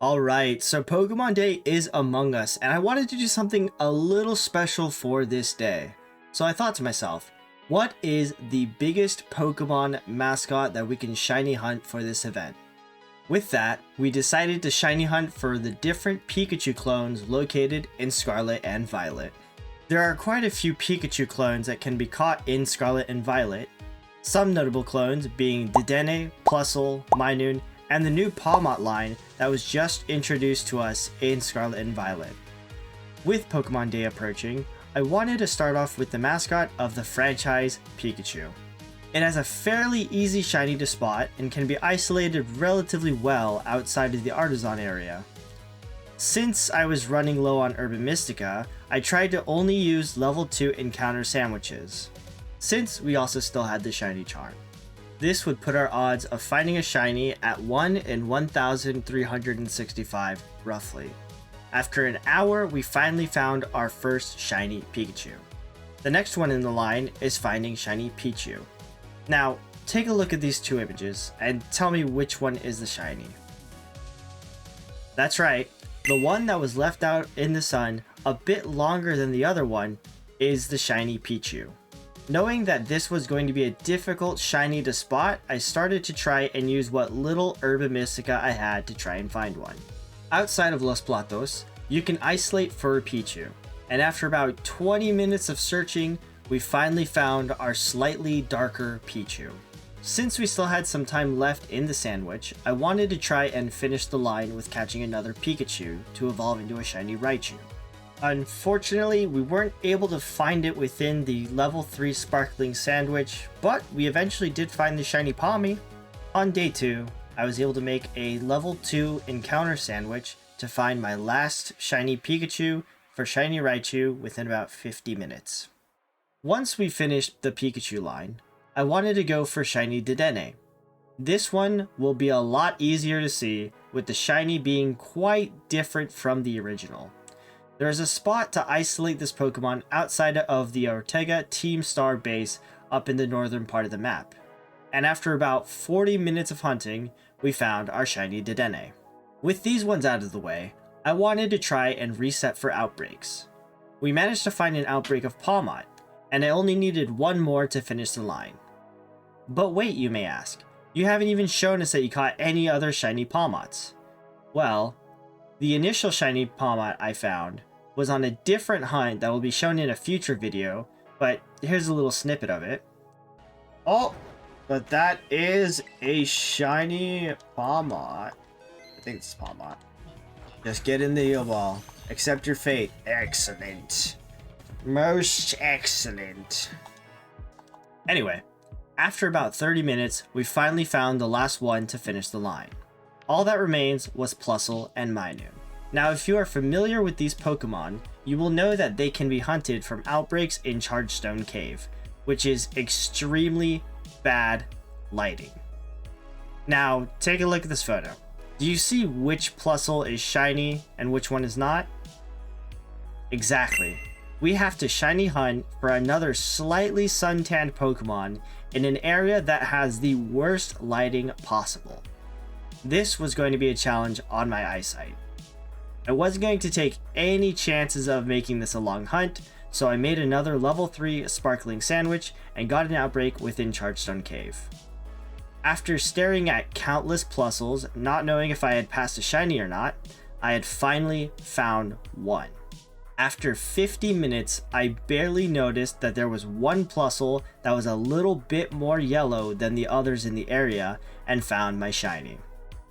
Alright, so Pokemon Day is among us, and I wanted to do something a little special for this day. So I thought to myself, what is the biggest Pokemon mascot that we can shiny hunt for this event? With that, we decided to shiny hunt for the different Pikachu clones located in Scarlet and Violet. There are quite a few Pikachu clones that can be caught in Scarlet and Violet, some notable clones being Dedenne, Plusle, Minun, and the new Pawmot line that was just introduced to us in Scarlet and Violet. With Pokemon Day approaching, I wanted to start off with the mascot of the franchise, Pikachu. It has a fairly easy shiny to spot and can be isolated relatively well outside of the Artisan area. Since I was running low on Urban Mystica, I tried to only use level 2 encounter sandwiches, since we also still had the shiny charm. This would put our odds of finding a shiny at 1 in 1,365 roughly. After an hour, we finally found our first shiny Pikachu. The next one in the line is finding shiny Pichu. Now, take a look at these two images and tell me which one is the shiny. That's right, the one that was left out in the sun a bit longer than the other one is the shiny Pichu. Knowing that this was going to be a difficult shiny to spot, I started to try and use what little Urban Mystica I had to try and find one. Outside of Los Platos, you can isolate for a Pichu, and after about 20 minutes of searching, we finally found our slightly darker Pichu. Since we still had some time left in the sandwich, I wanted to try and finish the line with catching another Pikachu to evolve into a shiny Raichu. Unfortunately, we weren't able to find it within the level 3 sparkling sandwich, but we eventually did find the shiny Pawmi. On day 2, I was able to make a level 2 encounter sandwich to find my last shiny Pikachu for shiny Raichu within about 50 minutes. Once we finished the Pikachu line, I wanted to go for shiny Dedenne. This one will be a lot easier to see, with the shiny being quite different from the original. There is a spot to isolate this Pokemon outside of the Ortega Team Star base up in the northern part of the map. And after about 40 minutes of hunting, we found our shiny Dedenne. With these ones out of the way, I wanted to try and reset for outbreaks. We managed to find an outbreak of Pawmot, and I only needed one more to finish the line. But wait, you may ask, you haven't even shown us that you caught any other shiny Pawmots. Well, the initial shiny Pawmot I found was on a different hunt that will be shown in a future video, but here's a little snippet of it. Oh, but that is a shiny Pawmot. I think it's Pawmot. Just get in the heal ball. Accept your fate. Excellent. Most excellent. Anyway, after about 30 minutes, we finally found the last one to finish the line. All that remains was Plusle and Minun. Now, if you are familiar with these Pokemon, you will know that they can be hunted from outbreaks in Chargestone Cave, which is extremely bad lighting. Now, take a look at this photo. Do you see which Plusle is shiny and which one is not? Exactly. We have to shiny hunt for another slightly suntanned Pokemon in an area that has the worst lighting possible. This was going to be a challenge on my eyesight. I wasn't going to take any chances of making this a long hunt, so I made another level 3 sparkling sandwich and got an outbreak within Chargestone Cave. After staring at countless Plusles, not knowing if I had passed a shiny or not, I had finally found one. After 50 minutes, I barely noticed that there was one Plusle that was a little bit more yellow than the others in the area and found my shiny.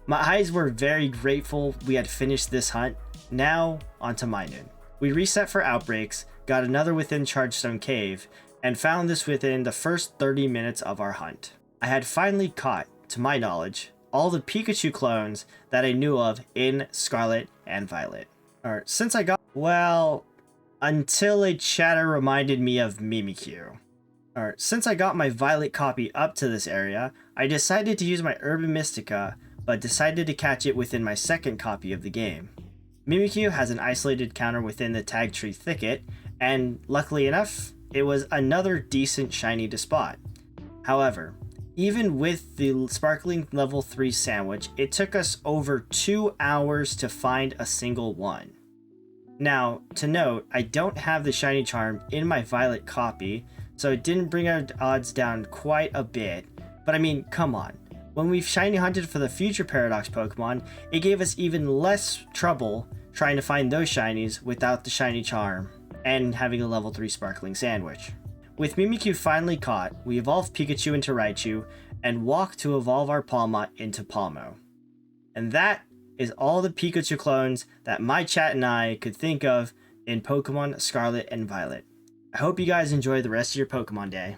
My eyes were very grateful we had finished this hunt. Now, onto Minun. We reset for outbreaks, got another within Chargestone Cave, and found this within the first 30 minutes of our hunt. I had finally caught, to my knowledge, all the Pikachu clones that I knew of in Scarlet and Violet. Until a chatter reminded me of Mimikyu. Since I got my Violet copy up to this area, I decided to use my Urban Mystica, but decided to catch it within my second copy of the game. Mimikyu has an isolated counter within the Tag Tree Thicket, and luckily enough, it was another decent shiny to spot. However, Even with the sparkling level 3 sandwich, it took us over 2 hours to find a single one. Now, to note, I don't have the shiny charm in my Violet copy, so it didn't bring our odds down quite a bit, but I mean, come on. When we've shiny hunted for the future Paradox Pokemon, it gave us even less trouble trying to find those shinies without the shiny charm and having a level 3 sparkling sandwich. With Mimikyu finally caught, we evolved Pikachu into Raichu and walked to evolve our Palmot into Palmo. And that is all the Pikachu clones that my chat and I could think of in Pokemon Scarlet and Violet. I hope you guys enjoy the rest of your Pokemon day.